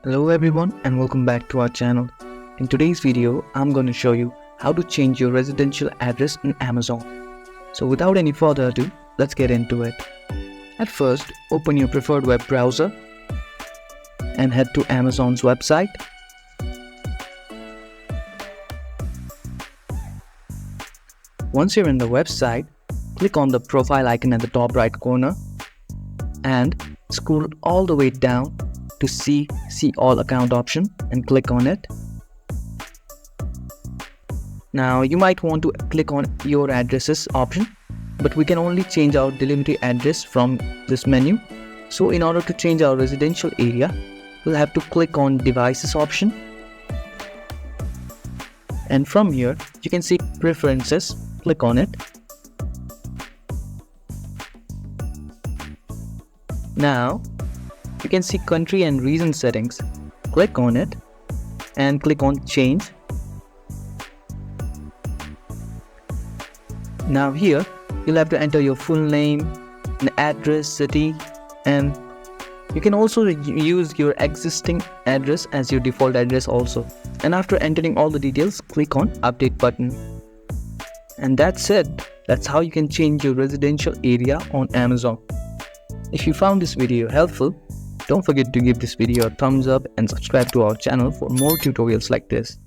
Hello everyone and welcome back to our channel. In today's video, I'm going to show you how to change your residential address in Amazon. So without any further ado, let's get into it. At first, open your preferred web browser and head to Amazon's website. Once you're in the website, click on the profile icon at the top right corner and scroll all the way down to see all account option and click on it. Now you might want to click on your addresses option, but we can only change our delivery address from this menu. So in order to change our residential area, we'll have to click on devices option, and from here you can see preferences. Click on it. Now you can see country and region settings. Click on it and click on change. Now here you'll have to enter your full name, an address, city, and you can also use your existing address as your default address also. And after entering all the details, click on update button. And that's it. That's how you can change your residential area on Amazon. If you found this video helpful, don't forget to give this video a thumbs up and subscribe to our channel for more tutorials like this.